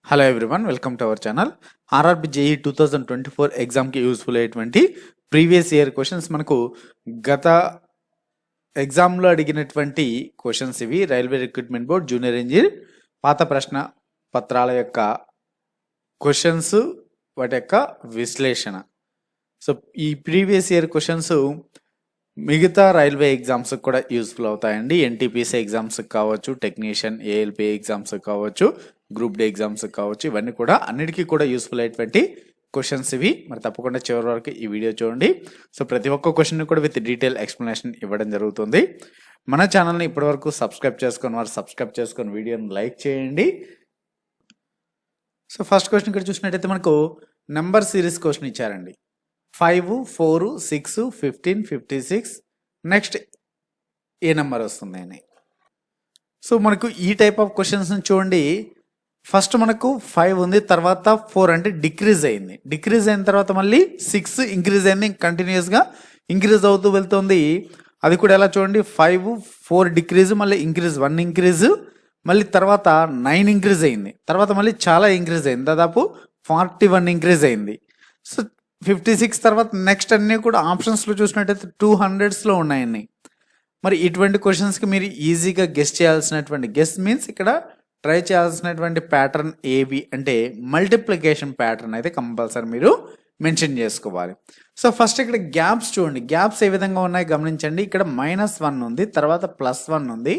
Hello everyone, welcome to our channel. RRB JEE 2024 ఎగ్జామ్కి useful అయ్యేటువంటి previous year questions మనకు గత ఎగ్జామ్లో అడిగినటువంటి క్వశ్చన్స్ ఇవి. Railway recruitment board junior engineer పాత ప్రశ్న పత్రాల యొక్క క్వశ్చన్స్, వాటి యొక్క విశ్లేషణ. సో ఈ ప్రీవియస్ ఇయర్ క్వశ్చన్స్ మిగతా రైల్వే ఎగ్జామ్స్కి కూడా యూస్ఫుల్ అవుతాయండి. ఎన్టీపీసీ ఎగ్జామ్స్కి కావచ్చు, టెక్నీషియన్ ఏఎల్పీ ఎగ్జామ్స్కి కావచ్చు, గ్రూప్ డి ఎగ్జామ్స్ కావచ్చు, ఇవన్నీ కూడా అన్నిటికీ కూడా యూస్ఫుల్ అయ్యేటువంటి క్వశ్చన్స్ ఇవి. మరి తప్పకుండా చివరి వరకు ఈ వీడియో చూడండి. సో ప్రతి ఒక్క క్వశ్చన్ కూడా విత్ డీటెయిల్ ఎక్స్ప్లెనేషన్ ఇవ్వడం జరుగుతుంది. మన ఛానల్ని ఇప్పటివరకు సబ్స్క్రైబ్ చేసుకుని వారు సబ్స్క్రైబ్ చేసుకొని వీడియోని లైక్ చేయండి. సో ఫస్ట్ క్వశ్చన్ ఇక్కడ చూసినట్టయితే మనకు నెంబర్ సిరీస్ క్వశ్చన్ ఇచ్చారండి. 5, 4, 6, 15, 56 నెక్స్ట్ ఏ నెంబర్ వస్తుంది అని. సో మనకు ఈ టైప్ ఆఫ్ క్వశ్చన్స్ చూడండి. ఫస్ట్ మనకు 5 ఉంది, తర్వాత 4 అంటే డిక్రీజ్ అయింది. డిక్రీజ్ అయిన తర్వాత మళ్ళీ 6 ఇంక్రీజ్ అయింది, కంటిన్యూస్గా ఇంక్రీజ్ అవుతూ వెళ్తుంది. అది కూడా ఎలా చూడండి, 5, 4 డిక్రీజ్, మళ్ళీ ఇంక్రీజ్, 1 ఇంక్రీజ్, మళ్ళీ తర్వాత 9 ఇంక్రీజ్ అయింది, తర్వాత మళ్ళీ చాలా ఇంక్రీజ్ అయింది, దాదాపు 41 ఇంక్రీజ్ అయింది. సో 56 తర్వాత నెక్స్ట్ అన్నీ కూడా ఆప్షన్స్లో చూసినట్టయితే 200స్లో ఉన్నాయన్ని. మరి ఇటువంటి క్వశ్చన్స్కి మీరు ఈజీగా గెస్ చేయాల్సినటువంటి, గెస్ మీన్స్ ఇక్కడ ట్రై చేయాల్సినటువంటి ప్యాటర్న్ ఏవి అంటే మల్టిప్లికేషన్ ప్యాటర్న్ అయితే కంపల్సరీ మీరు మెన్షన్ చేసుకోవాలి. సో ఫస్ట్ ఇక్కడ గ్యాప్స్ చూడండి, గ్యాప్స్ ఏ విధంగా ఉన్నాయి గమనించండి. ఇక్కడ -1 ఉంది, తర్వాత +1 ఉంది,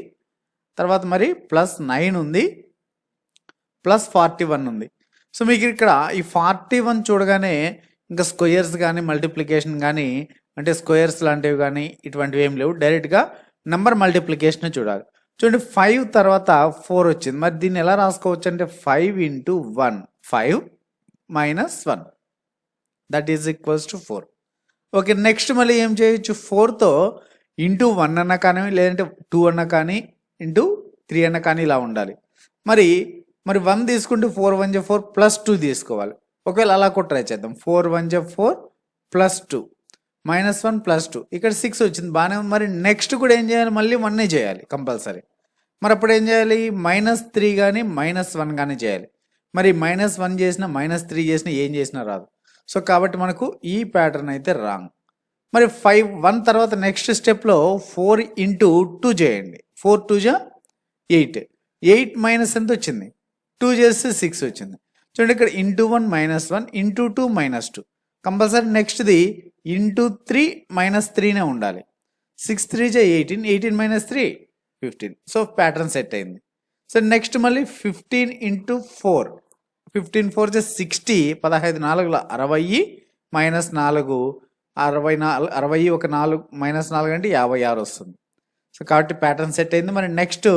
తర్వాత మరి +9 ఉంది, +41 ఉంది. సో మీకు ఇక్కడ ఈ 41 చూడగానే ఇంకా స్క్వేర్స్ కానీ మల్టిప్లికేషన్ కానీ అంటే స్క్వేర్స్ లాంటివి కానీ ఇటువంటివి ఏం లేవు, డైరెక్ట్గా నెంబర్ మల్టిప్లికేషన్ చూడాలి. చూడండి 5 తర్వాత 4 వచ్చింది, మరి దీన్ని ఎలా రాసుకోవచ్చు అంటే 5 × 1, 5 - 1 that is equals to 4. Okay, next మళ్ళీ ఏం చేయొచ్చు, 4తో ×1 అన్నా కానీ, లేదంటే 2 అన్నా కానీ, ×3 అన్నా కానీ ఇలా ఉండాలి. మరి 1 తీసుకుంటే 4 × 1 = 4 +2 తీసుకోవాలి. ఒకవేళ అలా కూడా ట్రై చేద్దాం. 4 × 1 = 4 +2 -1 +2 ఇక్కడ 6 వచ్చింది, బాగానే ఉంది. మరి నెక్స్ట్ కూడా ఏం చేయాలి, మళ్ళీ 1 చేయాలి కంపల్సరీ. మరి అప్పుడు ఏం చేయాలి, -3 కానీ -1 కానీ చేయాలి. మరి -1 చేసినా -3 చేసినా ఏం చేసినా రాదు. సో కాబట్టి మనకు ఈ ప్యాటర్న్ అయితే రాంగ్. మరి 1 తర్వాత నెక్స్ట్ స్టెప్లో 4 × 2 చేయండి. 4 × 2 = 8, 8 మైనస్ ఎంత వచ్చింది, 2 చేస్తే 6 వచ్చింది. చూడండి ఇక్కడ ×1 -1, ×2 -2 కంపల్సరీ. నెక్స్ట్ది ×3 -3నే ఉండాలి. 6 × 3 = 18, 18 - 3 15. సో ప్యాటర్న్ సెట్ అయింది. సో నెక్స్ట్ మళ్ళీ 15 × 4, 15 4 = 60, 15 4 = 60, -4 64, 60 ఒక 4 -4 అంటే 56 వస్తుంది. సో కాబట్టి ప్యాటర్న్ సెట్ అయింది. మరి నెక్స్ట్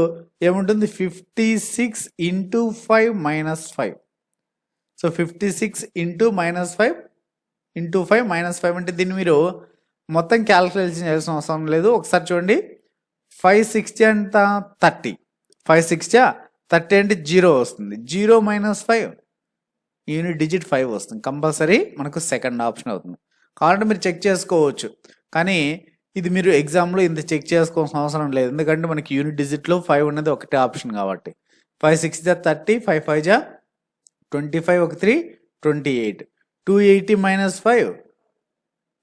ఏముంటుంది, 56 × 5 - 5. సో 56 × -5 × 5 -5 అంటే దీన్ని మీరు మొత్తం క్యాలిక్యులేషన్ చేయాల్సిన అవసరం లేదు. ఒకసారి చూడండి, 5 × 6 ఎంత 30, 5 × 6 = 30 అంటే 0 వస్తుంది. 0 - 5 యూనిట్ డిజిట్ 5 వస్తుంది. కంపల్సరీ మనకు సెకండ్ ఆప్షన్ అవుతుంది. కాబట్టి మీరు చెక్ చేసుకోవచ్చు, కానీ ఇది మీరు ఎగ్జామ్లో ఇంత చెక్ చేసుకోవాల్సిన అవసరం లేదు, ఎందుకంటే మనకి యూనిట్ డిజిట్లో 5 ఉన్నది ఒకటే ఆప్షన్ కాబట్టి. 5 × 6 = 30, 5 × 5 = 25, ఒక 3 28, 280 - 5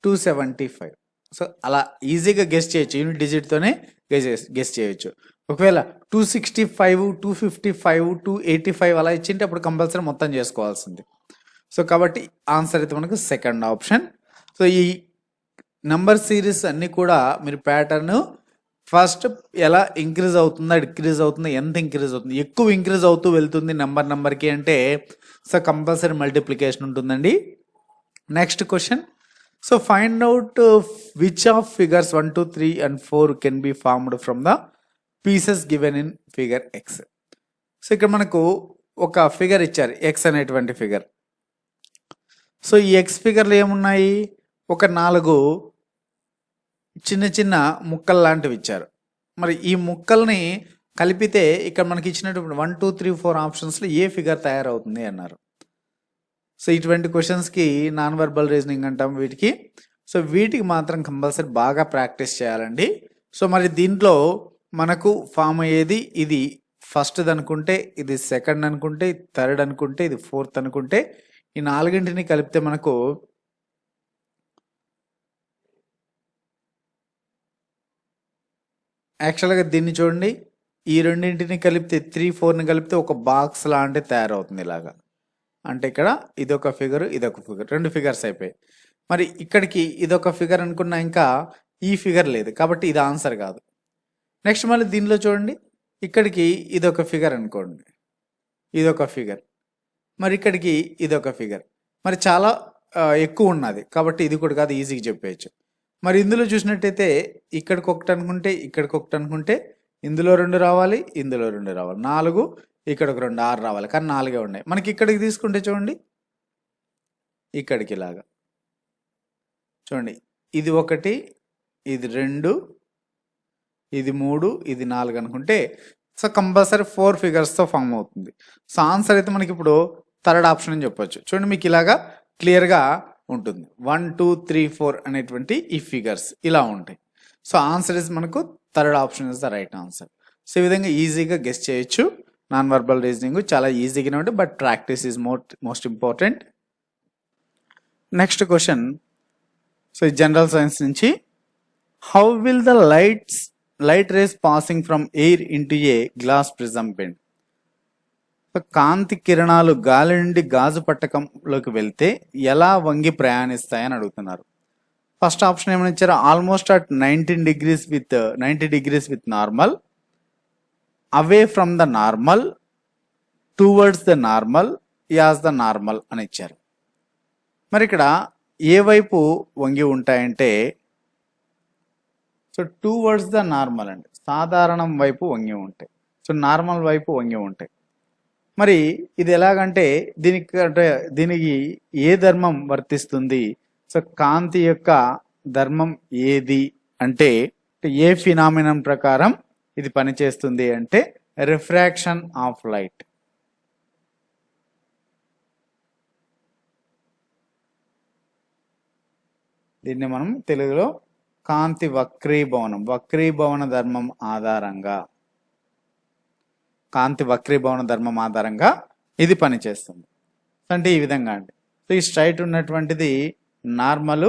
275. సో అలా ఈజీగా గెస్ చేయొచ్చు, యూనిట్ డిజిట్తోనే గెస్ చేయొచ్చు. ఒకవేళ 265, 255, 285 అలా ఇచ్చింటే అప్పుడు కంపల్సరీ మొత్తం చేసుకోవాల్సింది. సో కాబట్టి ఆన్సర్ అయితే మనకు సెకండ్ ఆప్షన్. సో ఈ నెంబర్ సిరీస్ అన్నీ కూడా మీరు ప్యాటర్న్ ఫస్ట్ ఎలా ఇంక్రీజ్ అవుతుందా, డిక్రీజ్ అవుతుందా, ఎంత ఇంక్రీజ్ అవుతుంది, ఎక్కువ ఇంక్రీజ్ అవుతూ వెళ్తుంది నెంబర్కి అంటే సో కంపల్సరీ మల్టిప్లికేషన్ ఉంటుందండి. Next question, so find out which of figures 1, 2, 3 and 4 can be formed from the pieces given in figure X. So ఇక్కడ మనకు ఒక ఫిగర్ ఇచ్చారు, ఎక్స్ అనేటువంటి ఫిగర్. సో ఈ ఎక్స్ ఫిగర్లు ఏమున్నాయి, ఒక 4 చిన్న చిన్న ముక్కలు లాంటివి ఇచ్చారు. మరి ఈ ముక్కల్ని కలిపితే ఇక్కడ మనకి ఇచ్చినటువంటి 1, 2, 3, 4 ఆప్షన్స్లో ఏ ఫిగర్ తయారవుతుంది అన్నారు. సో ఇటువంటి క్వశ్చన్స్కి నాన్ వర్బల్ రీజనింగ్ అంటాం వీటికి. సో వీటికి మాత్రం కంపల్సరీ బాగా ప్రాక్టీస్ చేయాలండి. సో మరి దీంట్లో మనకు ఫామ్ అయ్యేది ఇది ఫస్ట్ అనుకుంటే, ఇది సెకండ్ అనుకుంటే, ఇది థర్డ్ అనుకుంటే, ఇది ఫోర్త్ అనుకుంటే, ఈ నాలుగింటిని కలిపితే మనకు యాక్చువల్గా దీన్ని చూడండి, ఈ రెండింటిని కలిపితే 3, 4ని కలిపితే ఒక బాక్స్ లాంటి తయారవుతుంది ఇలాగా. అంటే ఇక్కడ ఇదొక ఫిగర్, ఇదొక ఫిగర్, 2 ఫిగర్స్ అయిపోయాయి. మరి ఇక్కడికి ఇదొక ఫిగర్ అనుకున్నా, ఇంకా ఈ ఫిగర్ లేదు కాబట్టి ఇది ఆన్సర్ కాదు. నెక్స్ట్ మళ్ళీ దీనిలో చూడండి, ఇక్కడికి ఇదొక ఫిగర్ అనుకోండి, ఇదొక ఫిగర్, మరి ఇక్కడికి ఇదొక ఫిగర్, మరి చాలా ఎక్కువ ఉన్నది కాబట్టి ఇది కూడా కాదు, ఈజీగా చెప్పేయచ్చు. మరి ఇందులో చూసినట్టయితే ఇక్కడికి ఒకటి అనుకుంటే, ఇక్కడికి ఒకటి అనుకుంటే, ఇందులో 2 రావాలి, ఇందులో 2 రావాలి, 4, ఇక్కడ ఒక 2, 6 రావాలి, కానీ 4 ఉన్నాయి. మనకి ఇక్కడికి తీసుకుంటే చూడండి, ఇక్కడికి ఇలాగా చూడండి, ఇది 1, ఇది 2, ఇది 3, ఇది 4 అనుకుంటే సో కంపల్సరీ 4 ఫిగర్స్తో ఫామ్ అవుతుంది. సో ఆన్సర్ అయితే మనకి ఇప్పుడు థర్డ్ ఆప్షన్ అని చెప్పొచ్చు. చూడండి మీకు ఇలాగా క్లియర్గా ఉంటుంది. 1, 2, 3, 4 అనేటువంటి ఈ ఫిగర్స్ ఇలా ఉంటాయి. సో ఆన్సర్ ఇస్ మనకు third option is the right answer. So ఈ విధంగా ఈజీగా గెస్ చేయొచ్చు. నాన్ వర్బల్ రీజనింగ్ చాలా ఈజీగానే ఉంటుంది, but practice is most important. Next question, so general science నుంచి, how will the light rays passing from air into a glass prism bend? కాంతి కిరణాలు గాలి నుండి గాజు పట్టకంలోకి వెళ్తే ఎలా వంగి ప్రయాణిస్తాయని అడుగుతున్నారు. ఫస్ట్ ఆప్షన్ ఏమైనా ఇచ్చారు, almost at 90 degrees with normal, away from the normal, towards the normal, as the normal అని ఇచ్చారు. మరి ఇక్కడ ఏ వైపు వంగి ఉంటాయంటే, సో టువర్డ్స్ ద నార్మల్ అండి, సాధారణం వైపు వంగి ఉంటాయి. సో నార్మల్ వైపు వంగి ఉంటాయి. మరి ఇది ఎలాగంటే దీనికి ఏ ధర్మం వర్తిస్తుంది? సో కాంతి యొక్క ధర్మం ఏది అంటే, ఏ ఫినామినన్ ప్రకారం ఇది పనిచేస్తుంది అంటే రిఫ్రాక్షన్ ఆఫ్ లైట్. దీన్ని మనం తెలుగులో కాంతి వక్రీభవన ధర్మం ఆధారంగా, కాంతి వక్రీభవన ధర్మం ఆధారంగా ఇది పనిచేస్తుంది. అంటే ఈ విధంగా అండి. సో ఈ స్ట్రైట్ ఉన్నటువంటిది నార్మల్.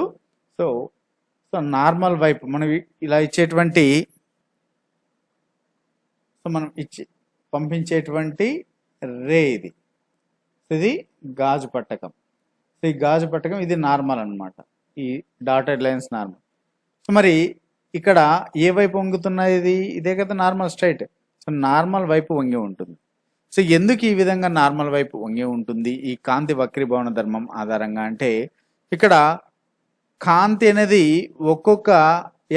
సో నార్మల్ వైపు మనం ఇలా ఇచ్చేటువంటి, సో మనం పంపించేటువంటి రే ఇది గాజు పట్టకం. సో ఈ గాజు పట్టకం ఇది నార్మల్ అన్నమాట, ఈ డాటెడ్ లైన్స్ నార్మల్. సో మరి ఇక్కడ ఏ వైపు వంగుతున్నది? ఇదే కదా నార్మల్, స్ట్రైట్. సో నార్మల్ వైపు వంగి ఉంటుంది. సో ఎందుకు ఈ విధంగా నార్మల్ వైపు వంగి ఉంటుంది ఈ కాంతి వక్రీభవన ధర్మం ఆధారంగా అంటే, ఇక్కడ కాంతి అనేది ఒక్కొక్క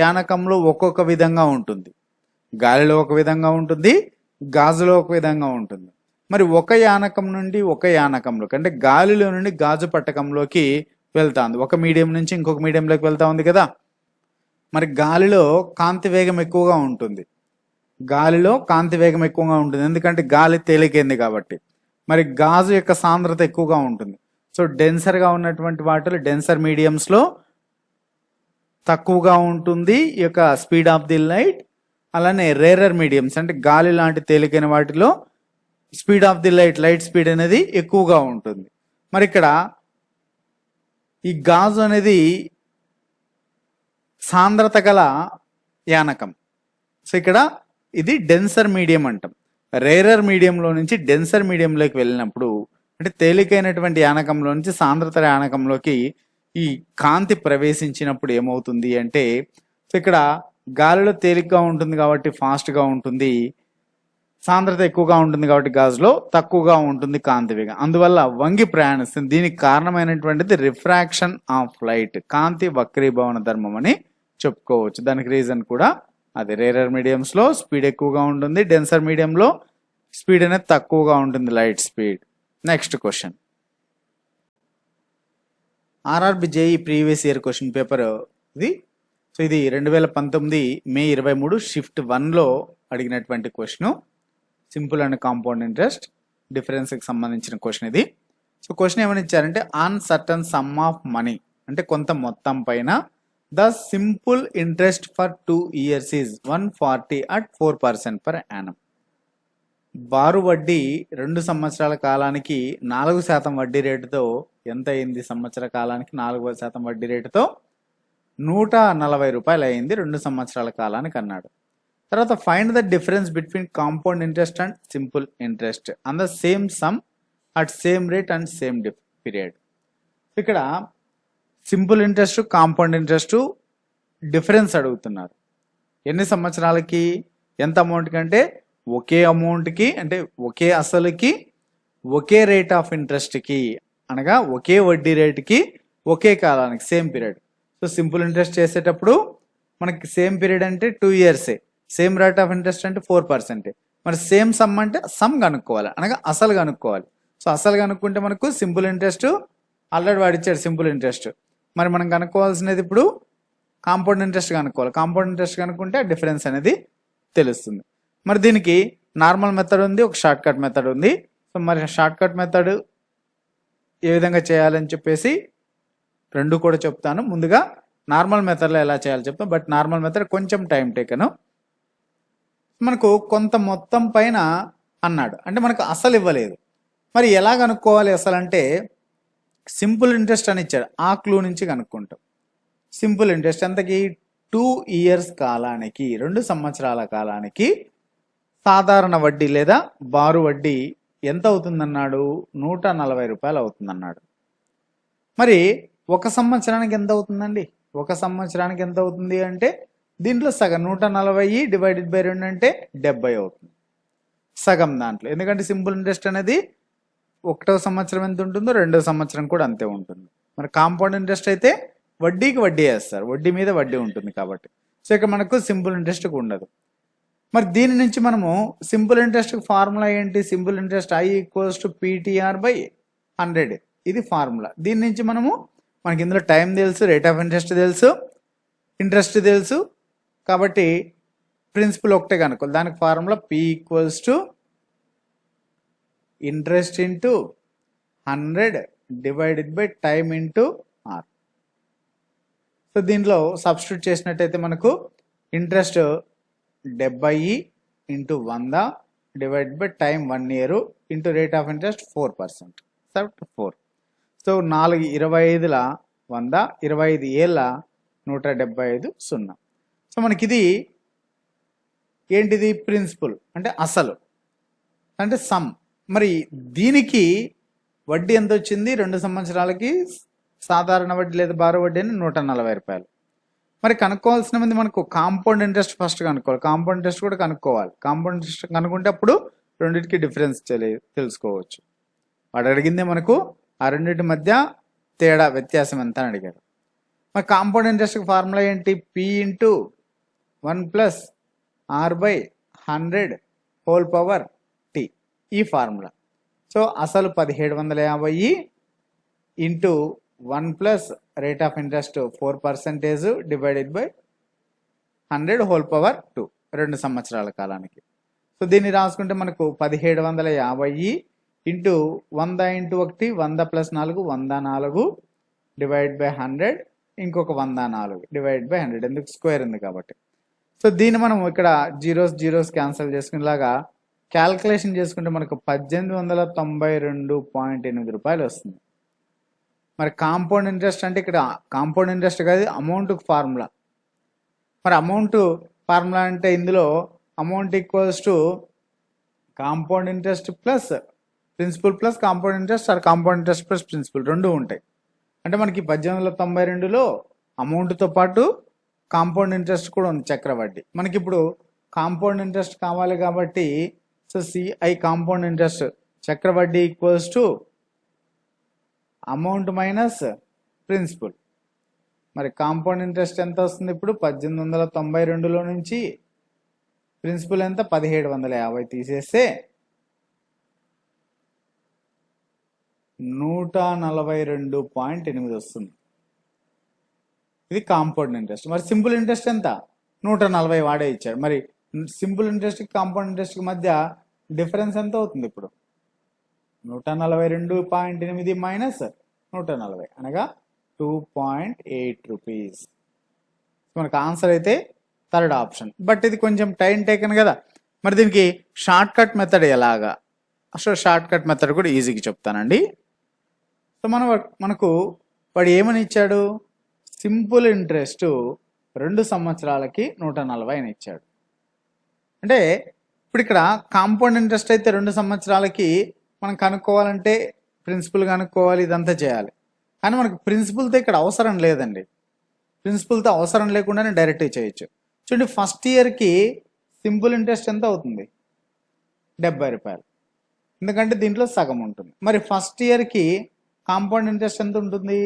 యానకంలో ఒక్కొక్క విధంగా ఉంటుంది. గాలిలో ఒక విధంగా ఉంటుంది, గాజులో ఒక విధంగా ఉంటుంది. మరి ఒక యానకం నుండి ఒక యానకంలోకి, అంటే గాలిలో నుండి గాజు పట్టకంలోకి వెళ్తా ఉంది, ఒక మీడియం నుంచి ఇంకొక మీడియంలోకి వెళ్తా ఉంది కదా. మరి గాలిలో కాంతి వేగం ఎక్కువగా ఉంటుంది, ఎందుకంటే గాలి తేలికైంది కాబట్టి. మరి గాజు యొక్క సాంద్రత ఎక్కువగా ఉంటుంది. సో డెన్సర్గా ఉన్నటువంటి వాటిలో, డెన్సర్ మీడియంస్లో తక్కువగా ఉంటుంది ఈ యొక్క స్పీడ్ ఆఫ్ ది లైట్. అలానే రేరర్ మీడియంస్ అంటే గాలి లాంటి తేలికైన వాటిలో speed of the light speed అనేది ఎక్కువగా ఉంటుంది. మరి ఇక్కడ ఈ గాజు అనేది సాంద్రత గల యానకం. సో ఇక్కడ ఇది డెన్సర్ మీడియం అంటాం. రేరర్ మీడియంలో నుంచి డెన్సర్ మీడియంలోకి వెళ్ళినప్పుడు, అంటే తేలికైనటువంటి యానకంలో నుంచి సాంద్రత యానకంలోకి ఈ కాంతి ప్రవేశించినప్పుడు ఏమవుతుంది అంటే, సో ఇక్కడ గాలిలో తేలికగా ఉంటుంది కాబట్టి ఫాస్ట్గా ఉంటుంది, సాంద్రత ఎక్కువగా ఉంటుంది కాబట్టి గాజులో తక్కువగా ఉంటుంది కాంతి వేగం, అందువల్ల వంగి ప్రయాణిస్తుంది. దీనికి కారణమైనటువంటిది రిఫ్రాక్షన్ ఆఫ్ లైట్, కాంతి వక్రీభవన ధర్మం అని చెప్పుకోవచ్చు. దానికి రీజన్ కూడా అది, రేరర్ మీడియంస్లో స్పీడ్ ఎక్కువగా ఉంటుంది, డెన్సర్ మీడియంలో స్పీడ్ అనేది తక్కువగా ఉంటుంది, light speed. Next question, RRB JE previous year question paper ఇది. సో ఇది 2019 మే 23 షిఫ్ట్ 1లో అడిగినటువంటి question. Simple and compound interest డిఫరెన్స్కి సంబంధించిన క్వశ్చన్ ఇది. సో క్వశ్చన్ ఏమని ఇచ్చారంటే, on certain sum of money, అంటే కొంత మొత్తం పైన the simple interest for 2 years is 140 at 4% per annum. బారు వడ్డీ 2 సంవత్సరాల కాలానికి 4% వడ్డీ రేటుతో ఎంత అయింది? సంవత్సర కాలానికి 4% వడ్డీ రేటుతో 140 రూపాయలు అయింది 2 సంవత్సరాల కాలానికి అన్నాడు. తర్వాత find the difference between compound interest and simple interest and the same sum at same rate and same period. ఇక్కడ simple interest compound interest difference అడుగుతున్నారు. ఎన్ని సంవత్సరాలకి, ఎంత అమౌంట్ కంటే ఒకే అమౌంట్కి, అంటే ఒకే అసలుకి ఒకే రేట్ ఆఫ్ ఇంట్రెస్ట్కి, అనగా ఒకే వడ్డీ రేటుకి ఒకే కాలానికి same period. So simple interest చేసేటప్పుడు మనకి సేమ్ పీరియడ్ అంటే 2 ఇయర్సే, సేమ్ రేట్ ఆఫ్ ఇంట్రెస్ట్ అంటే 4%. మరి సేమ్ సమ్ అంటే సమ్ కనుక్కోవాలి, అనగా అసలు కనుక్కోవాలి. సో అసలు కనుక్కుంటే మనకు సింపుల్ ఇంట్రెస్ట్ ఆల్రెడీ వాడిచ్చాడు సింపుల్ ఇంట్రెస్ట్. మరి మనం కనుక్కోవాల్సినది ఇప్పుడు కాంపౌండ్ ఇంట్రెస్ట్ కనుక్కోవాలి. కాంపౌండ్ ఇంట్రెస్ట్ కనుక్కుంటే డిఫరెన్స్ అనేది తెలుస్తుంది. మరి దీనికి నార్మల్ మెథడ్ ఉంది, ఒక షార్ట్ కట్ మెథడ్ ఉంది. సో మరి షార్ట్ కట్ మెథడ్ ఏ విధంగా చేయాలని చెప్పేసి రెండు కూడా చెప్తాను. ముందుగా నార్మల్ మెథడ్లో ఎలా చేయాలో చెప్తాను, బట్ నార్మల్ మెథడ్ కొంచెం టైం టేకను. మనకు కొంత మొత్తం పైన అన్నాడు, అంటే మనకు అసలు ఇవ్వలేదు. మరి ఎలా కనుక్కోవాలి అసలు అంటే సింపుల్ ఇంట్రెస్ట్ అని ఇచ్చాడు, ఆ క్లూ నుంచి కనుక్కుంటాం. సింపుల్ ఇంట్రెస్ట్ ఎంతకి? 2 ఇయర్స్ కాలానికి, 2 సంవత్సరాల కాలానికి సాధారణ వడ్డీ లేదా బారు వడ్డీ ఎంత అవుతుందన్నాడు? 140 రూపాయలు అవుతుందన్నాడు. మరి ఒక సంవత్సరానికి ఎంత అవుతుందండి? ఒక సంవత్సరానికి ఎంత అవుతుంది అంటే దీంట్లో సగం 140 డివైడెడ్ బై 2 అంటే 70 అవుతుంది, సగం దాంట్లో. ఎందుకంటే సింపుల్ ఇంట్రెస్ట్ అనేది 1వ సంవత్సరం ఎంత ఉంటుందో 2వ సంవత్సరం కూడా అంతే ఉంటుంది. మరి కాంపౌండ్ ఇంట్రెస్ట్ అయితే వడ్డీకి వడ్డీ వేస్తారు, వడ్డీ మీద వడ్డీ ఉంటుంది కాబట్టి. సో ఇక్కడ మనకు సింపుల్ ఇంట్రెస్ట్ ఉండదు. మరి దీని నుంచి మనము సింపుల్ ఇంట్రెస్ట్ ఫార్ములా ఏంటి? సింపుల్ ఇంట్రెస్ట్ I = PTR/100, ఇది ఫార్ములా. దీని నుంచి మనకి ఇందులో టైం తెలుసు, రేట్ ఆఫ్ ఇంట్రెస్ట్ తెలుసు, ఇంట్రెస్ట్ తెలుసు, కాబట్టి ప్రిన్సిపల్ ఒకటే కనుక్కోవాలి. దానికి formula P = interest into 100 divided by time into R. So దీంట్లో సబ్స్టిట్యూట్ చేసినట్టయితే మనకు interest 70 into 100 divide by time 1 year into rate of interest 4%, 4. So 4×25 100, 25 ఏళ్ళ 175, 0. సో మనకి ఇది ఏంటిది? ప్రిన్సిపల్ అంటే అసలు, అంటే సమ్. మరి దీనికి వడ్డీ ఎంత వచ్చింది? 2 సంవత్సరాలకి సాధారణ వడ్డీ లేదా బారు వడ్డీ అని 140 రూపాయలు. మరి కనుక్కోవాల్సిన మంది మనకు కాంపౌండ్ ఇంట్రెస్ట్ ఫస్ట్ కనుక్కోవాలి, కాంపౌండ్ ఇంట్రెస్ట్ కూడా కనుక్కోవాలి. కాంపౌండ్ ఇంట్రెస్ట్ కనుక్కుంటే అప్పుడు రెండింటికి డిఫరెన్స్ తెలుసుకోవచ్చు. వాడు అడిగిందే మనకు ఆ రెండింటి మధ్య తేడా, వ్యత్యాసం ఎంత అని అడిగాడు. మరి కాంపౌండ్ ఇంట్రెస్ట్కి ఫార్ములా ఏంటి? P × 1 + R/100 ఈ ఫార్ములా. సో అసలు 1750 into 1 plus rate of interest 4% divided by 100/2, 2 సంవత్సరాల కాలానికి. సో దీన్ని రాసుకుంటే మనకు 1750 ఇంటూ 100 ఇంటూ 1 100 + 4 104 డివైడ్ బై 100, ఇంకొక 104 డివైడ్ బై 100, ఎందుకు స్క్వేర్ ఉంది కాబట్టి. సో దీన్ని మనం ఇక్కడ జీరోస్ క్యాన్సిల్ చేసుకునేలాగా క్యాల్కులేషన్ చేసుకుంటే మనకు 1892.8 రూపాయలు వస్తుంది. మరి కాంపౌండ్ ఇంట్రెస్ట్ అంటే ఇక్కడ కాంపౌండ్ ఇంట్రెస్ట్ కాదు, అమౌంట్ ఫార్ములా. మరి అమౌంట్ ఫార్ములా అంటే ఇందులో amount = compound interest plus principal plus compound interest or compound interest plus principal, రెండు ఉంటాయి. అంటే మనకి 1892లో అమౌంట్తో పాటు కాంపౌండ్ ఇంట్రెస్ట్ కూడా ఉంది, చక్రవడ్డీ. మనకి ఇప్పుడు కాంపౌండ్ ఇంట్రెస్ట్ కావాలి కాబట్టి సో CI కాంపౌండ్ ఇంట్రెస్ట్ చక్రవడ్డీ = అమౌంట్ మైనస్ ప్రిన్సిపల్. మరి కాంపౌండ్ ఇంట్రెస్ట్ ఎంత వస్తుంది? ఇప్పుడు 1892లో నుంచి ప్రిన్సిపల్ ఎంత? 1750 తీసేస్తే 142.8 వస్తుంది. ఇది కాంపౌండ్ ఇంట్రెస్ట్. మరి సింపుల్ ఇంట్రెస్ట్ ఎంత? 140 వాడే ఇచ్చాడు. మరి సింపుల్ ఇంట్రెస్ట్కి కాంపౌండ్ ఇంట్రెస్ట్కి మధ్య డిఫరెన్స్ ఎంత అవుతుంది? ఇప్పుడు 142.8 మైనస్ 140 అనగా 2.8 రూపీస్. మనకు ఆన్సర్ అయితే థర్డ్ ఆప్షన్. బట్ ఇది కొంచెం టైం టేకన్ కదా. మరి దీనికి షార్ట్ కట్ మెథడ్ ఎలాగా? సో షార్ట్ కట్ మెథడ్ కూడా ఈజీగా చెప్తానండి. సో మనకు వాడు ఏమని ఇచ్చాడు? సింపుల్ ఇంట్రెస్ట్ 2 సంవత్సరాలకి 140 అని ఇచ్చాడు. అంటే ఇప్పుడు ఇక్కడ కాంపౌండ్ ఇంట్రెస్ట్ అయితే 2 సంవత్సరాలకి మనం కనుక్కోవాలంటే ప్రిన్సిపల్ కనుక్కోవాలి, ఇదంతా చేయాలి. కానీ మనకు ప్రిన్సిపల్తో ఇక్కడ అవసరం లేదండి. ప్రిన్సిపల్తో అవసరం లేకుండానే డైరెక్ట్గా చేయొచ్చు. చూడండి, ఫస్ట్ ఇయర్కి సింపుల్ ఇంట్రెస్ట్ ఎంత అవుతుంది? 70 రూపాయలు, ఎందుకంటే దీంట్లో సగం ఉంటుంది. మరి ఫస్ట్ ఇయర్కి కాంపౌండ్ ఇంట్రెస్ట్ ఎంత ఉంటుంది?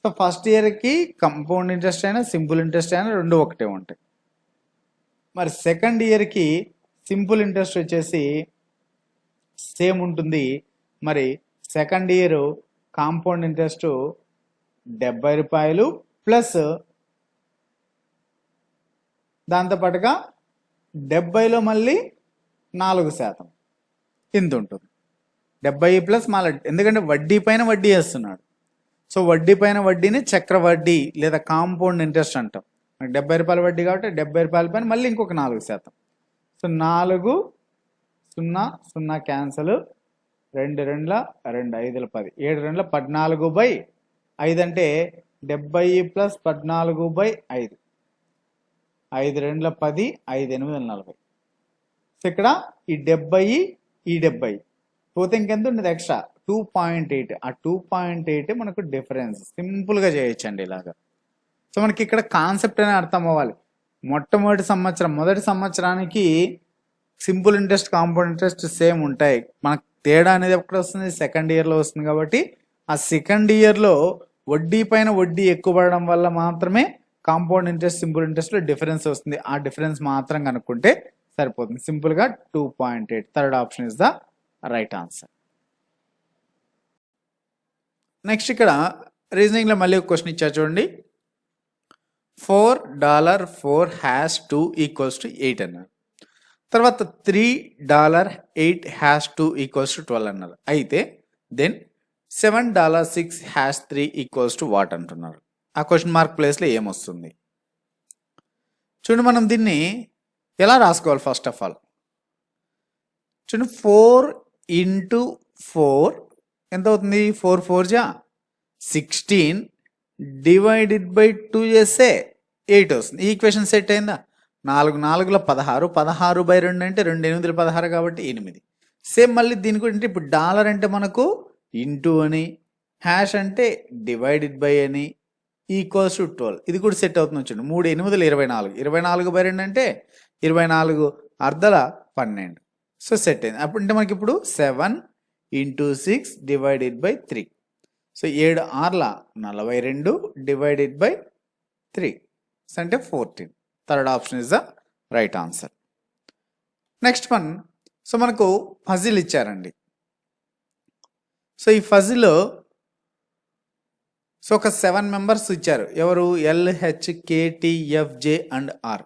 సో ఫస్ట్ ఇయర్కి కాంపౌండ్ ఇంట్రెస్ట్ అయినా సింపుల్ ఇంట్రెస్ట్ అయినా 2 ఒకటే ఉంటాయి. మరి సెకండ్ ఇయర్కి సింపుల్ ఇంట్రెస్ట్ వచ్చేసి సేమ్ ఉంటుంది. మరి సెకండ్ ఇయర్ కాంపౌండ్ ఇంట్రెస్ట్ 70 రూపాయలు ప్లస్ దాంతోపాటుగా 70లో మళ్ళీ 4% ఇంత ఉంటుంది. 70 ప్లస్ మళ్ళీ, ఎందుకంటే వడ్డీ పైన వడ్డీ వేస్తున్నాడు. సో వడ్డీ పైన వడ్డీని చక్రవడ్డీ లేదా కాంపౌండ్ ఇంట్రెస్ట్ అంటాం. 70 రూపాయల వడ్డీ కాబట్టి 70 రూపాయల పైన మళ్ళీ ఇంకొక 4%. సో 4 0 0 క్యాన్సల్, 2 2 2 5 10, 7 2 14/5 అంటే 70 ప్లస్ 14/5, 5 2 10, 5 8 40. సో ఇక్కడ ఈ 70 ఈ 70 పోతే ఇంకెంత ఉండేది ఎక్స్ట్రా 2.8. ఆ 2.8 మనకు డిఫరెన్స్. సింపుల్గా చేయొచ్చండి ఇలాగా. సో మనకి ఇక్కడ కాన్సెప్ట్ అనేది అర్థం అవ్వాలి. మొట్టమొదటి సంవత్సరానికి simple interest compound interest same ఉంటాయి. మనకు తేడా అనేది ఎక్కడ వస్తుంది? సెకండ్ ఇయర్లో వస్తుంది. కాబట్టి ఆ సెకండ్ ఇయర్లో వడ్డీ పైన వడ్డీ ఎక్కువ పడడం వల్ల మాత్రమే కాంపౌండ్ ఇంట్రెస్ట్ సింపుల్ ఇంట్రెస్ట్లో డిఫరెన్స్ వస్తుంది. ఆ డిఫరెన్స్ మాత్రం కనుక్కుంటే సరిపోతుంది. సింపుల్గా 2.8. Third option is the right answer. Next ఇక్కడ రీజనింగ్లో మళ్ళీ ఒక క్వశ్చన్ ఇచ్చారు చూడండి. $4 హ్యాష్ 2 ఈక్వల్స్ టు 8 అన్నారు. తర్వాత $3 హ్యాష్ 2 ఈక్వల్స్ టు 12 అన్నారు. అయితే then $7 hash 3 equals to what అంటున్నారు. ఆ క్వశ్చన్ మార్క్ ప్లేస్లో ఏమొస్తుంది? చూడండి, మనం దీన్ని ఎలా రాసుకోవాలి? ఫస్ట్ ఆఫ్ ఆల్ చూడండి, 4 × 4 ఎంత అవుతుంది? 4 4 జా 16 డివైడెడ్ బై 2 చేస్తే 8 వస్తుంది. ఈ ఈక్వేషన్ సెట్ అయిందా? 4 4 16, 16/2 అంటే 2 8 16 కాబట్టి 8. సేమ్ మళ్ళీ దీని కూడా అంటే ఇప్పుడు డాలర్ అంటే మనకు ఇంటూ అని, హ్యాష్ అంటే డివైడెడ్ బై అని, ఈక్వల్స్ టు 12. ఇది కూడా సెట్ అవుతుంది. చూడండి, 3 8 24, 24/2 అంటే 24 అర్ధల 12. సో సెట్ అయింది. అప్పుడు అంటే మనకి ఇప్పుడు 7 × 6 divided by 3. So 7 6 42 divided by 3 అంటే 14. Third option is the right answer. Next one. So మనకు పజిల్ ఇచ్చారండి. సో ఈ పజిల్లో సో ఒక 7 మెంబర్స్ ఇచ్చారు. ఎవరు? LHKTFJ and R.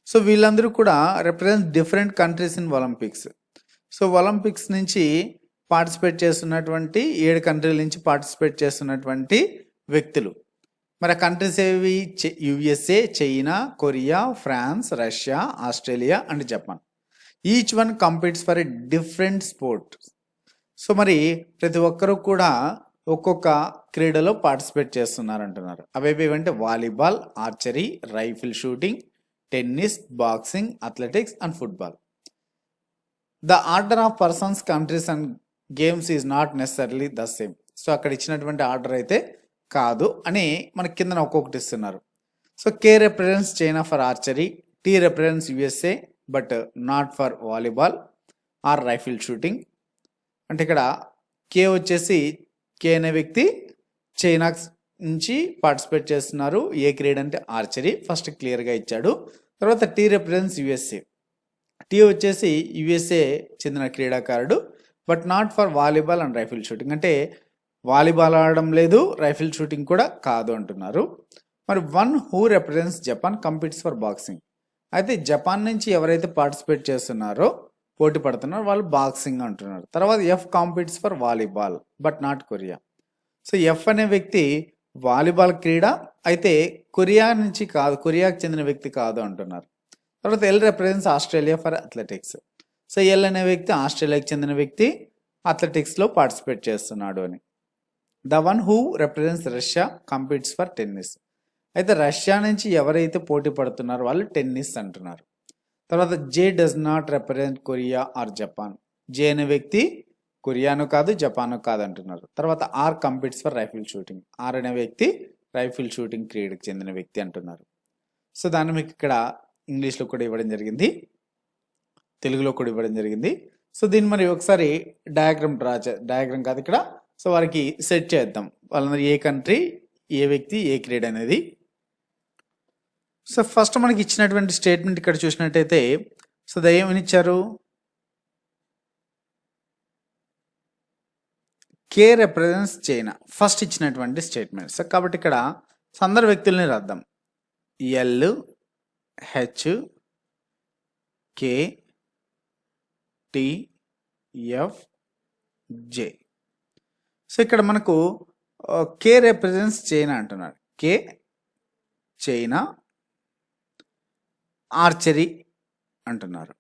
సో వీళ్ళందరూ కూడా represent different countries in Olympics. So Olympics నుంచి పార్టిసిపేట్ చేస్తున్నటువంటి 7 కంట్రీల నుంచి పార్టిసిపేట్ చేస్తున్నటువంటి వ్యక్తులు. మరి ఆ కంట్రీస్ ఏవి? USA, China, Korea, France, Russia, Australia and Japan. Each one competes for a different sport. So మరి ప్రతి ఒక్కరూ కూడా ఒక్కొక్క క్రీడలో పార్టిసిపేట్ చేస్తున్నారు అంటున్నారు. అవేవి ఏవంటే volleyball, archery, rifle shooting, tennis, boxing, athletics and football. The order of persons, countries and games is not necessarily the same. So అక్కడ ఇచ్చినటువంటి ఆర్డర్ అయితే కాదు అని మనకి కింద ఒక్కొక్కటి ఇస్తున్నారు. So K represents China for archery, T represents USA but not for volleyball or rifle shooting. అంటే ఇక్కడ K వచ్చేసి K అనే వ్యక్తి చైనా నుంచి పార్టిసిపేట్ చేస్తున్నారు. ఏ క్రీడ అంటే ఆర్చరీ, ఫస్ట్ క్లియర్గా ఇచ్చాడు. తర్వాత T రిప్రజెంట్స్ USA. T వచ్చేసి USA చెందిన క్రీడాకారుడు but not for volleyball and rifle shooting. అంటే వాలీబాల్ ఆడడం లేదు, రైఫిల్ షూటింగ్ కూడా కాదు అంటున్నారు. మరి one who represents Japan competes for boxing. అయితే జపాన్ నుంచి ఎవరైతే పార్టిసిపేట్ చేస్తున్నారో, పోటీ పడుతున్నారో వాళ్ళు బాక్సింగ్ అంటున్నారు. తర్వాత F competes for volleyball but not Korea. So F అనే వ్యక్తి వాలీబాల్ క్రీడ అయితే కొరియా నుంచి కాదు, కొరియాకి చెందిన వ్యక్తి కాదు అంటున్నారు. తర్వాత L represents Australia for athletics. So L అనే వ్యక్తి ఆస్ట్రేలియాకి చెందిన వ్యక్తి, అథ్లెటిక్స్లో పార్టిసిపేట్ చేస్తున్నాడు అని. The one who represents Russia competes for tennis. అయితే రష్యా నుంచి ఎవరైతే పోటీ పడుతున్నారో వాళ్ళు టెన్నిస్ అంటున్నారు. తర్వాత J does not represent Korea or Japan. J అనే వ్యక్తి కొరియాను కాదు జపాను కాదు అంటున్నారు. తర్వాత R competes for rifle shooting. R అనే వ్యక్తి రైఫిల్ షూటింగ్ క్రీడకు చెందిన వ్యక్తి అంటున్నారు. సో దాన్ని మీకు ఇక్కడ ఇంగ్లీష్లో కూడా ఇవ్వడం జరిగింది, తెలుగులో కూడా ఇవ్వడం జరిగింది. సో దీన్ని మరి ఒకసారి డయాగ్రామ్ కాదు ఇక్కడ, సో వారికి సెట్ చేద్దాం వాళ్ళందరూ ఏ కంట్రీ ఏ వ్యక్తి ఏ క్రీడ అనేది. సో ఫస్ట్ మనకి ఇచ్చినటువంటి స్టేట్మెంట్ ఇక్కడ చూసినట్టయితే సో ఏమని ఇచ్చారు, కే రిప్రజెంట్స్ చైనా ఫస్ట్ ఇచ్చినటువంటి స్టేట్మెంట్. సో కాబట్టి ఇక్కడ అందరు వ్యక్తుల్ని రాద్దాం. L H K T F J. So ఇక్కడ మనకు కే రిప్రజెంట్స్ చైనా అంటున్నారు. కే చైనా, ఆర్చరీ అంటున్నారు,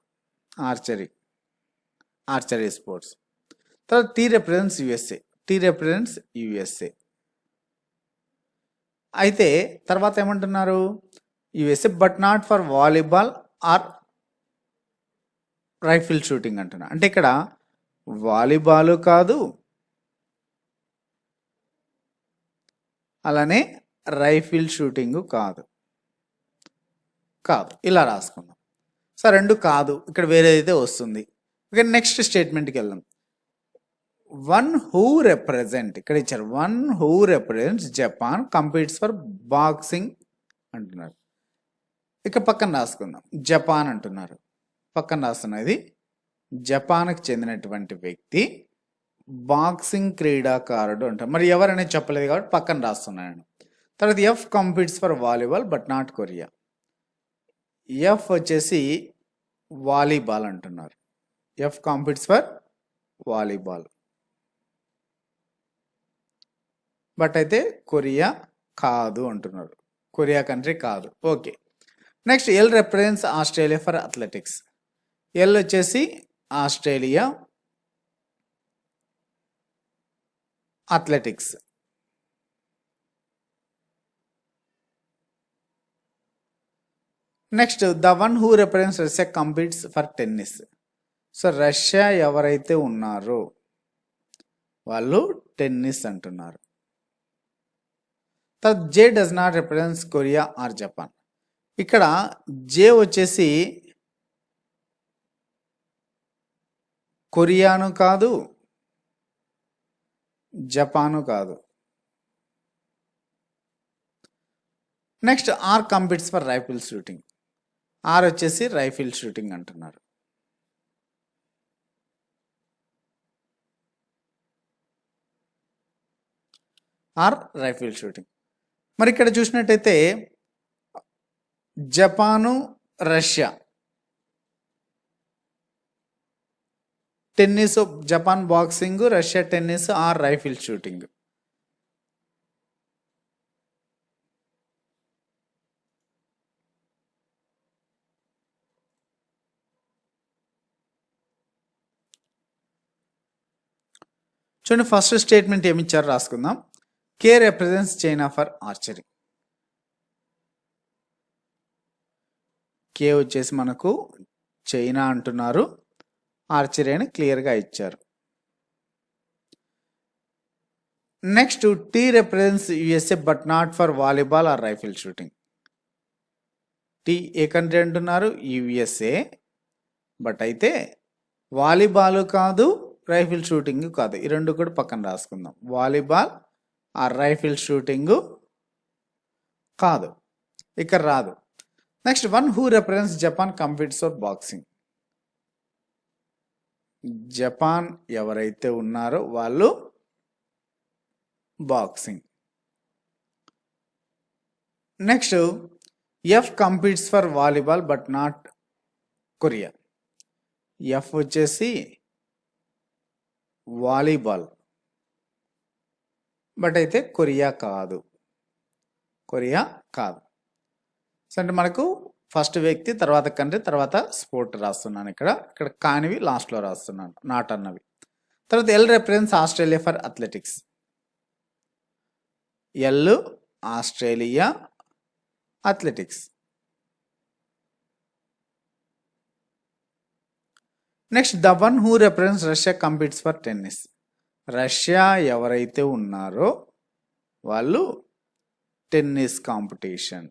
ఆర్చరీ స్పోర్ట్స్. తర్వాత T represents USA, T represents USA. అయితే తర్వాత ఏమంటున్నారు, USA but not for volleyball or rifle shooting అంటున్నారు. అంటే ఇక్కడ వాలీబాల్ కాదు, అలానే రైఫిల్ షూటింగ్ కాదు, ఇలా రాసుకుందాం. సో రెండు కాదు, ఇక్కడ వేరేదైతే వస్తుంది. ఓకే, నెక్స్ట్ స్టేట్మెంట్కి వెళ్దాం. వన్ హూ రిప్రజెంట్, ఇక్కడ ఇచ్చారు one who represents Japan competes for boxing అంటున్నారు. ఇక పక్కన రాసుకుందాం, జపాన్ అంటున్నారు. పక్కన రాస్తున్నది జపాన్కి చెందినటువంటి వ్యక్తి బాక్సింగ్ క్రీడాకారుడు అంటారు. మరి ఎవరనేది చెప్పలేదు కాబట్టి పక్కన రాస్తున్నాను. తర్వాత F competes for volleyball but not Korea. F వచ్చేసి వాలీబాల్ అంటున్నారు. F competes for volleyball, but అయితే కొరియా కాదు అంటున్నారు. కొరియా కంట్రీ కాదు. Okay, next L represents Australia for athletics. L వచ్చేసి Australia athletics. Next the one who represents Russia competes for tennis. So Russia ఎవరైతే ఉన్నారో వాళ్ళు టెన్నిస్ అంటున్నారు. తర్వాత J does not represents Korea or Japan. ఇక్కడ J వచ్చేసి కొరియాను కాదు జపాను కాదు. Next are competes for rifle shooting. R వచ్చేసి రైఫిల్ షూటింగ్ అంటున్నారు. R rifle shooting. మరి ఇక్కడ చూసినట్టయితే Japan Russia tennis, Japan boxing, Russia tennis or rifle shooting. చూడండి, ఫస్ట్ స్టేట్మెంట్ ఏమి ఇచ్చారో రాసుకుందాం. K represents China for archery. K వచ్చేసి మనకు చైనా అంటున్నారు, ఆర్చరీ అని క్లియర్గా ఇచ్చారు. Next T represents USA but not for volleyball or rifle shooting. T ఏ కంట్రీ అంటున్నారు, యుఎస్ఏ, బట్ అయితే వాలీబాల్ కాదు రైఫిల్ షూటింగ్ కాదు. ఈ రెండు కూడా పక్కన రాసుకుందాం. వాలీబాల్ ఆ రైఫిల్ షూటింగ్ కాదు, ఇక్కడ రాదు. Next one who represents Japan competes for boxing. Japan ఎవరైతే ఉన్నారో వాళ్ళు boxing. Next F competes for volleyball but not Korea. F వచ్చేసి వాలీబాల్, బట్ అయితే కొరియా కాదు. సో అంటే మనకు ఫస్ట్ వ్యక్తి, తర్వాత కంట్రీ, తర్వాత స్పోర్ట్ రాస్తున్నాను. ఇక్కడ కానివి లాస్ట్లో రాస్తున్నాను, నాట్ అన్నవి. తర్వాత L represents Australia for athletics. L Australia athletics. Next the one who represents Russia competes for tennis. Russia ఎవరైతే ఉన్నారో వాళ్ళు టెన్నిస్ కాంపిటీషన్.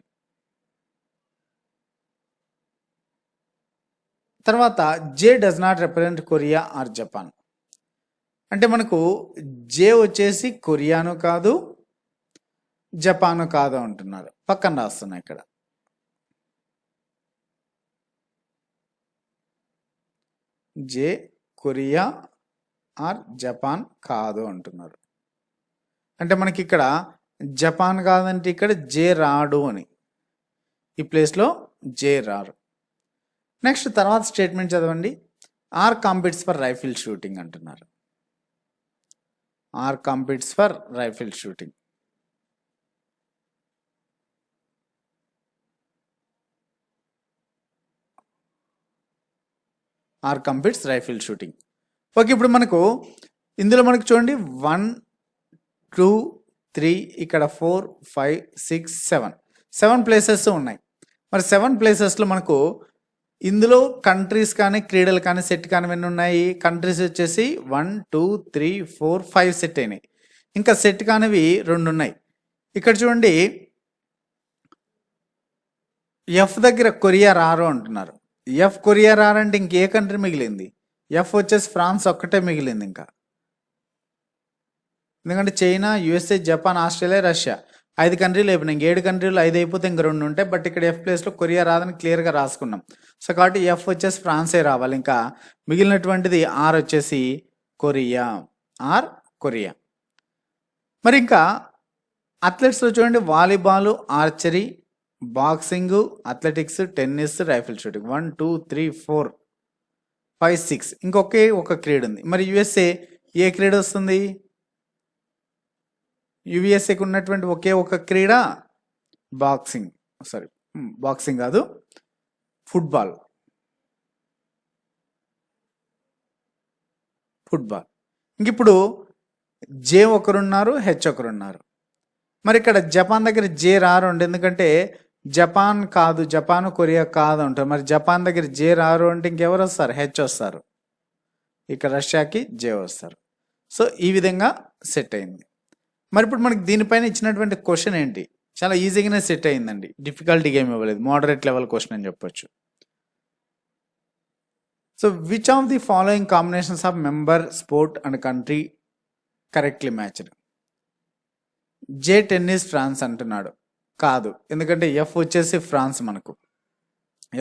తర్వాత J does not represent Korea or Japan. అంటే మనకు జే వచ్చేసి కొరియాను కాదు, జపాను కాదు అంటున్నారు. పక్కన రాస్తున్నా ఇక్కడ. జే కొరియా ఆర్ జపాన్ కాదు అంటున్నారు. అంటే మనకి ఇక్కడ జపాన్ కాదంటే ఇక్కడ జే రాడు అని, ఈ ప్లేస్లో జే రారు. నెక్స్ట్ తర్వాత స్టేట్మెంట్ చదవండి. R competes for rifle shooting అంటున్నారు. R competes for rifle shooting. R competes rifle shooting. Okay, ఇప్పుడు మనకు ఇందులో మనకు చూడండి 1 2 3 ఇక్కడ 4 5 6 7 ప్లేసెస్ ఉన్నాయి. మరి 7 ప్లేసెస్లో మనకు ఇందులో కంట్రీస్ కానీ క్రీడలు కానీ సెట్ కానీ ఎన్ని ఉన్నాయి? కంట్రీస్ వచ్చేసి 1 2 3 4 5 సెట్ అయినాయి. ఇంకా సెట్ కానివి 2 ఉన్నాయి. ఇక్కడ చూడండి, ఎఫ్ దగ్గర కొరియా రారు అంటున్నారు. ఎఫ్ కొరియా రారంటే ఇంకే కంట్రీ మిగిలింది? ఎఫ్ వచ్చేసి ఫ్రాన్స్ ఒక్కటే మిగిలింది ఇంకా. ఎందుకంటే China, USA, Japan, Australia, Russia 5 కంట్రీలు అయిపోయినాయి. ఇంక 7 కంట్రీలు 5 అయిపోతే ఇంక 2 ఉంటాయి. బట్ ఇక్కడ ఎఫ్ ప్లేస్లో కొరియా రాదని క్లియర్గా రాసుకున్నాం. సో కాబట్టి ఎఫ్ వచ్చేసి ఫ్రాన్సే రావాలి. ఇంకా మిగిలినటువంటిది ఆర్ వచ్చేసి కొరియా. R Korea. మరి ఇంకా అథ్లెట్స్లో చూడండి, volleyball, archery, boxing, athletics, tennis, rifle shooting 1 2 3 4 5 6. ఇంకొకే ఒక క్రీడ ఉంది. మరి యుఎస్ఏ ఏ క్రీడ వస్తుంది? యుఎస్ఏకి ఉన్నటువంటి ఒకే ఒక క్రీడ బాక్సింగ్. సారీ, బాక్సింగ్ కాదు, ఫుట్బాల్. ఇంక ఇప్పుడు జే ఒకరున్నారు, హెచ్ ఒకరున్నారు. మరి ఇక్కడ జపాన్ దగ్గర జే రారు అంటే, ఎందుకంటే జపాన్ కాదు, జపాన్ కొరియా కాదు అంటారు. మరి జపాన్ దగ్గర జే రారు అంటే ఇంకెవరు వస్తారు? హెచ్ వస్తారు. ఇక్కడ రష్యాకి జే వస్తారు. సో ఈ విధంగా సెట్ అయింది. మరి ఇప్పుడు మనకి దీనిపైన ఇచ్చినటువంటి క్వశ్చన్ ఏంటి? చాలా ఈజీగానే సెట్ అయిందండి, డిఫికల్టీగా ఏమి ఇవ్వలేదు, మోడరేట్ లెవెల్ క్వశ్చన్ అని చెప్పొచ్చు. So which of the following combinations of member, sport and country correctly matched? J tennis France అంటున్నాడు. కాదు, ఎందుకంటే ఎఫ్ వచ్చేసి ఫ్రాన్స్, మనకు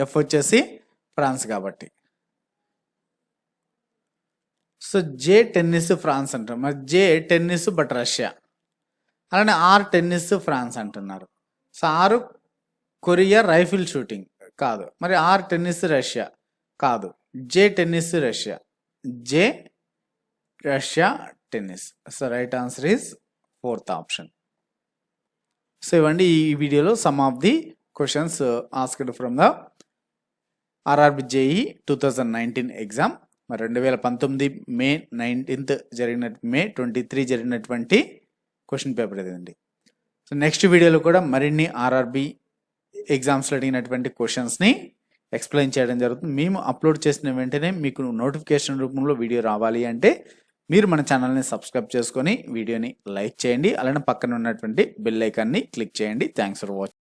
ఎఫ్ వచ్చేసి ఫ్రాన్స్ కాబట్టి. సో జే టెన్నిస్ ఫ్రాన్స్ అంటారు. మరి జే టెన్నిస్ బట్ రష్యా. అలానే ఆర్ టెన్నిస్ ఫ్రాన్స్ అంటున్నారు. So R Korea rifle shooting కాదు. మరి ఆర్ టెన్నిస్ రష్యా కాదు. J tennis Russia. J Russia tennis. So right answer is 4th option. So ఇవ్వండి ఈ వీడియోలో some of the questions asked from the RRB JE 2019 exam. మరి 2019 May 19th May 23 జరిగినటువంటి question paper ఇదండి. So next వీడియోలో కూడా మరిన్ని ఆర్ఆర్బి ఎగ్జామ్స్లో అడిగినటువంటి క్వశ్చన్స్ని ఎక్స్ప్లెయిన్ చేయడం జరుగుతుంది. మేము అప్లోడ్ చేసిన వెంటనే మీకు నోటిఫికేషన్ రూపంలో వీడియో రావాలి అంటే మీరు మన ఛానల్ని సబ్స్క్రైబ్ చేసుకొని వీడియోని లైక్ చేయండి. అలానే పక్కన ఉన్నటువంటి బెల్ ఐకాన్ని క్లిక్ చేయండి. Thanks for watching.